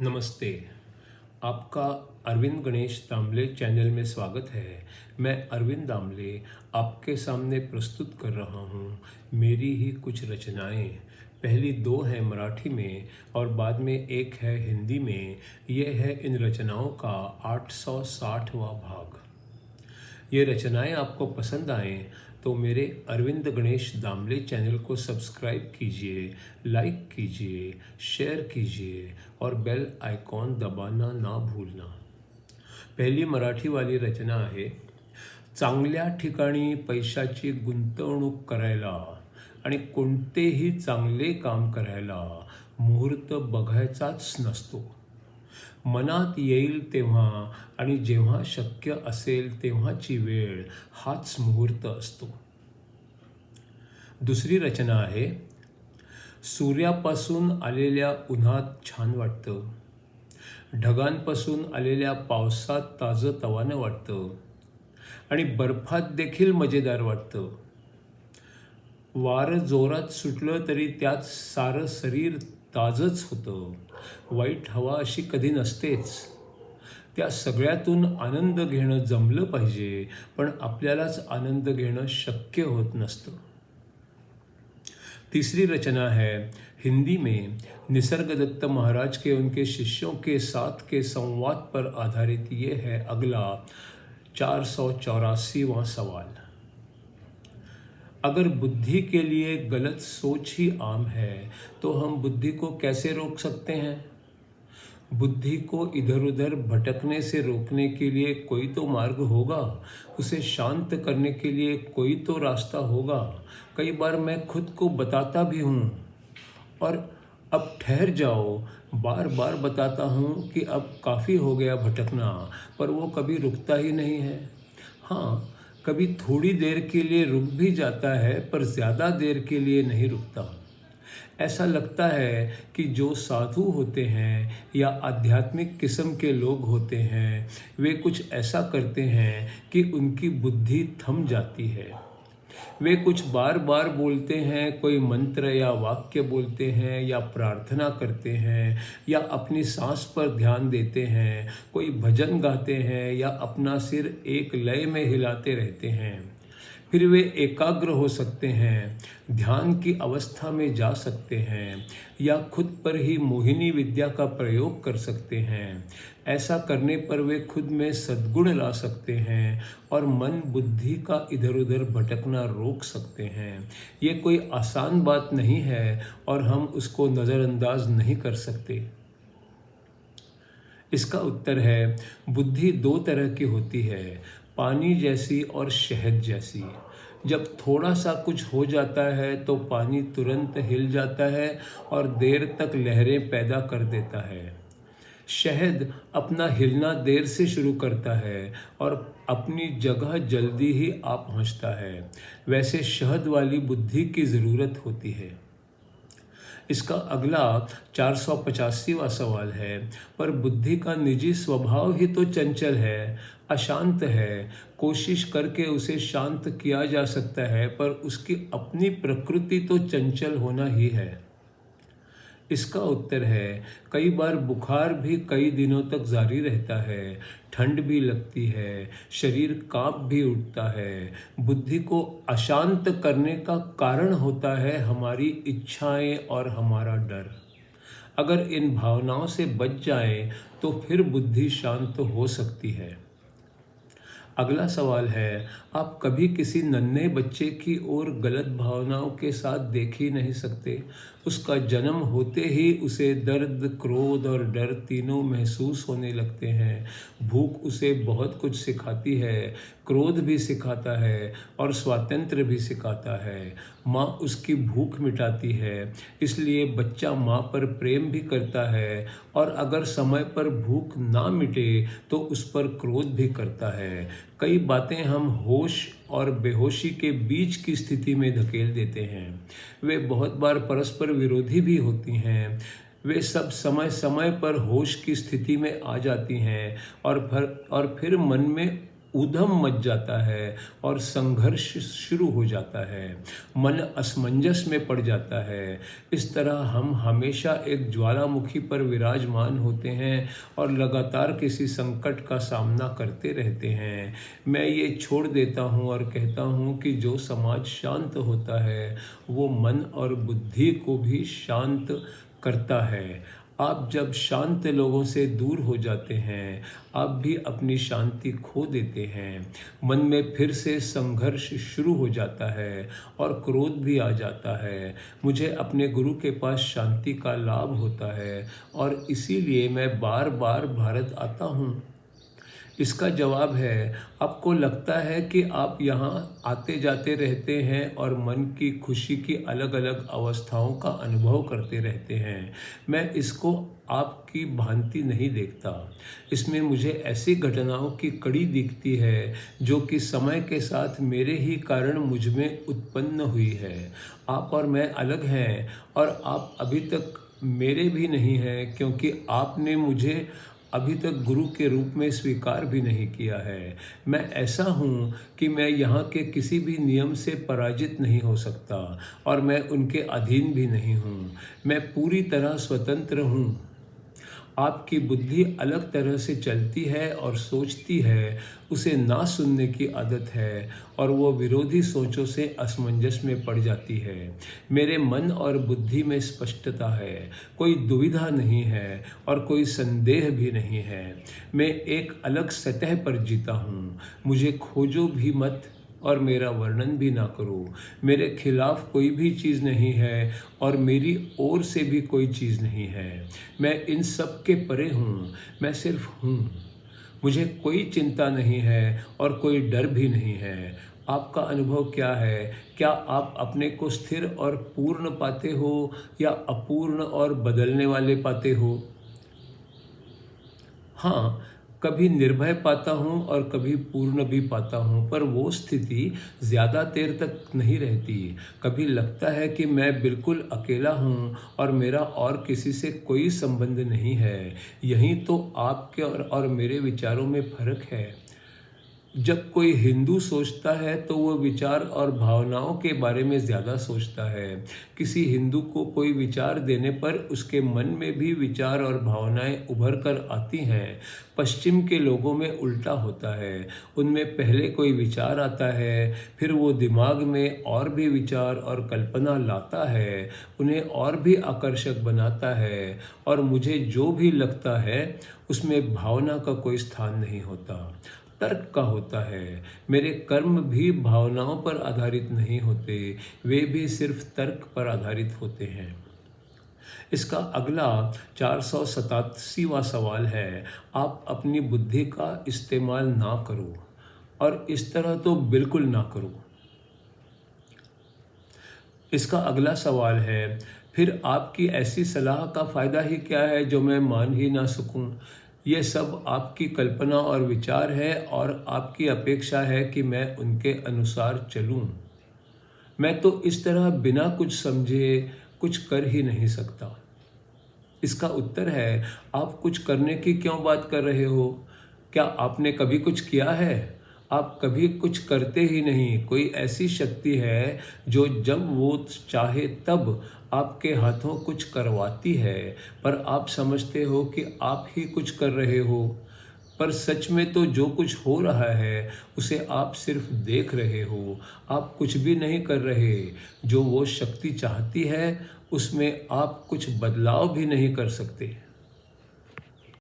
नमस्ते। आपका अरविंद गणेश दामले चैनल में स्वागत है। मैं अरविंद दामले आपके सामने प्रस्तुत कर रहा हूँ मेरी ही कुछ रचनाएं। पहली दो हैं मराठी में और बाद में एक है हिंदी में। यह है इन रचनाओं का 860वां भाग। ये रचनाएं आपको पसंद आएँ तो मेरे अरविंद गणेश दामले चैनल को सब्सक्राइब कीजिए, लाइक कीजिए, शेयर कीजिए और बेल आइकॉन दबाना ना भूलना। पहली मराठी वाली रचना आहे, चांगल्या ठिकाणी पैशाची गुंतवणूक करायला आणि कोणतेही चांगले काम करायला मुहूर्त बघायचाच नसतो. मनात येईल तेव्हा आणि जेव्हा शक्य असेल तेव्हाची वेळ हाच मुहूर्त असतो. दुसरी रचना आहे, सूर्यापासून आलेल्या उन्हात छान वाटतं, ढगांपासून आलेल्या पावसात ताजंतवानं वाटतं आणि बर्फात देखील मजेदार वाटतं. वारं जोरात सुटलं तरी त्यात सारं शरीर ताजंच होतं. वाईट हवा अशी कधी नसतेच. त्या सगळ्यातून आनंद घेणं जमलं पाहिजे, पण आपल्यालाच आनंद घेणं शक्य होत नसतं. तीसरी रचना है हिंदी में, निसर्गदत्त महाराज के उनके शिष्यों के साथ के संवाद पर आधारित ये है अगला 484वां सवाल। अगर बुद्धि के लिए गलत सोच ही आम है तो हम बुद्धि को कैसे रोक सकते हैं? बुद्धि को इधर उधर भटकने से रोकने के लिए कोई तो मार्ग होगा, उसे शांत करने के लिए कोई तो रास्ता होगा। कई बार मैं खुद को बताता भी हूँ और अब ठहर जाओ, बार बार बताता हूँ कि अब काफ़ी हो गया भटकना, पर वो कभी रुकता ही नहीं है। हाँ, कभी थोड़ी देर के लिए रुक भी जाता है, पर ज़्यादा देर के लिए नहीं रुकता। ऐसा लगता है कि जो साधु होते हैं या आध्यात्मिक किस्म के लोग होते हैं, वे कुछ ऐसा करते हैं कि उनकी बुद्धि थम जाती है। वे कुछ बार बार बोलते हैं, कोई मंत्र या वाक्य बोलते हैं या प्रार्थना करते हैं या अपनी सांस पर ध्यान देते हैं, कोई भजन गाते हैं या अपना सिर एक लय में हिलाते रहते हैं। फिर वे एकाग्र हो सकते हैं, ध्यान की अवस्था में जा सकते हैं या खुद पर ही मोहिनी विद्या का प्रयोग कर सकते हैं। ऐसा करने पर वे खुद में सद्गुण ला सकते हैं और मन बुद्धि का इधर उधर भटकना रोक सकते हैं। ये कोई आसान बात नहीं है और हम उसको नज़रअंदाज नहीं कर सकते। इसका उत्तर है, बुद्धि दो तरह की होती है, पानी जैसी और शहद जैसी। जब थोड़ा सा कुछ हो जाता है तो पानी तुरंत हिल जाता है और देर तक लहरें पैदा कर देता है। शहद अपना हिलना देर से शुरू करता है और अपनी जगह जल्दी ही आ पहुंचता है। वैसे शहद वाली बुद्धि की ज़रूरत होती है। इसका अगला 485वां सवाल है, पर बुद्धि का निजी स्वभाव ही तो चंचल है, अशांत है। कोशिश करके उसे शांत किया जा सकता है, पर उसकी अपनी प्रकृति तो चंचल होना ही है। इसका उत्तर है, कई बार बुखार भी कई दिनों तक जारी रहता है, ठंड भी लगती है, शरीर कांप भी उठता है। बुद्धि को अशांत करने का कारण होता है हमारी इच्छाएं और हमारा डर। अगर इन भावनाओं से बच जाएं तो फिर बुद्धि शांत हो सकती है। अगला सवाल है, आप कभी किसी नन्हे बच्चे की ओर गलत भावनाओं के साथ देख ही नहीं सकते। उसका जन्म होते ही उसे दर्द, क्रोध और डर तीनों महसूस होने लगते हैं। भूख उसे बहुत कुछ सिखाती है, क्रोध भी सिखाता है और स्वातंत्र्य भी सिखाता है। माँ उसकी भूख मिटाती है, इसलिए बच्चा माँ पर प्रेम भी करता है और अगर समय पर भूख ना मिटे तो उस पर क्रोध भी करता है। कई बातें हम होश और बेहोशी के बीच की स्थिति में धकेल देते हैं। वे बहुत बार परस्पर विरोधी भी होती हैं। वे सब समय समय पर होश की स्थिति में आ जाती हैं और फिर मन में ऊधम मच जाता है और संघर्ष शुरू हो जाता है। मन असमंजस में पड़ जाता है। इस तरह हम हमेशा एक ज्वालामुखी पर विराजमान होते हैं और लगातार किसी संकट का सामना करते रहते हैं। मैं ये छोड़ देता हूँ और कहता हूँ कि जो समाज शांत होता है वो मन और बुद्धि को भी शांत करता है। आप जब शांत लोगों से दूर हो जाते हैं, आप भी अपनी शांति खो देते हैं। मन में फिर से संघर्ष शुरू हो जाता है और क्रोध भी आ जाता है। मुझे अपने गुरु के पास शांति का लाभ होता है और इसीलिए मैं बार बार भारत आता हूँ। इसका जवाब है, आपको लगता है कि आप यहाँ आते जाते रहते हैं और मन की खुशी की अलग अलग अवस्थाओं का अनुभव करते रहते हैं। मैं इसको आपकी भांति नहीं देखता। इसमें मुझे ऐसी घटनाओं की कड़ी दिखती है जो कि समय के साथ मेरे ही कारण मुझ में उत्पन्न हुई है। आप और मैं अलग हैं और आप अभी तक मेरे भी नहीं हैं, क्योंकि आपने मुझे अभी तक गुरु के रूप में स्वीकार भी नहीं किया है। मैं ऐसा हूँ कि मैं यहाँ के किसी भी नियम से पराजित नहीं हो सकता और मैं उनके अधीन भी नहीं हूँ। मैं पूरी तरह स्वतंत्र हूँ। आपकी बुद्धि अलग तरह से चलती है और सोचती है, उसे ना सुनने की आदत है और वो विरोधी सोचों से असमंजस में पड़ जाती है। मेरे मन और बुद्धि में स्पष्टता है, कोई दुविधा नहीं है और कोई संदेह भी नहीं है। मैं एक अलग सतह पर जीता हूँ। मुझे खोजो भी मत और मेरा वर्णन भी ना करो। मेरे खिलाफ कोई भी चीज़ नहीं है और मेरी ओर से भी कोई चीज़ नहीं है। मैं इन सब के परे हूँ। मैं सिर्फ हूँ। मुझे कोई चिंता नहीं है और कोई डर भी नहीं है। आपका अनुभव क्या है? क्या आप अपने को स्थिर और पूर्ण पाते हो या अपूर्ण और बदलने वाले पाते हो? हाँ, कभी निर्भय पाता हूँ और कभी पूर्ण भी पाता हूँ, पर वो स्थिति ज़्यादा देर तक नहीं रहती। कभी लगता है कि मैं बिल्कुल अकेला हूँ और मेरा और किसी से कोई संबंध नहीं है। यही तो आपके और मेरे विचारों में फ़र्क है। जब कोई हिंदू सोचता है तो वो विचार और भावनाओं के बारे में ज़्यादा सोचता है। किसी हिंदू को कोई विचार देने पर उसके मन में भी विचार और भावनाएं उभर कर आती हैं। पश्चिम के लोगों में उल्टा होता है। उनमें पहले कोई विचार आता है, फिर वो दिमाग में और भी विचार और कल्पना लाता है, उन्हें और भी आकर्षक बनाता है और मुझे जो भी लगता है उसमें भावना का कोई स्थान नहीं होता, तर्क का होता है। मेरे कर्म भी भावनाओं पर आधारित नहीं होते, वे भी सिर्फ तर्क पर आधारित होते हैं। इसका अगला 487वां सवाल है, आप अपनी बुद्धि का इस्तेमाल ना करो, और इस तरह तो बिल्कुल ना करो। इसका अगला सवाल है, फिर आपकी ऐसी सलाह का फ़ायदा ही क्या है जो मैं मान ही ना सकूं? ये सब आपकी कल्पना और विचार है और आपकी अपेक्षा है कि मैं उनके अनुसार चलूं। मैं तो इस तरह बिना कुछ समझे कुछ कर ही नहीं सकता। इसका उत्तर है, आप कुछ करने की क्यों बात कर रहे हो? क्या आपने कभी कुछ किया है? आप कभी कुछ करते ही नहीं। कोई ऐसी शक्ति है जो जब वो चाहे तब आपके हाथों कुछ करवाती है, पर आप समझते हो कि आप ही कुछ कर रहे हो। पर सच में तो जो कुछ हो रहा है उसे आप सिर्फ देख रहे हो, आप कुछ भी नहीं कर रहे। जो वो शक्ति चाहती है उसमें आप कुछ बदलाव भी नहीं कर सकते।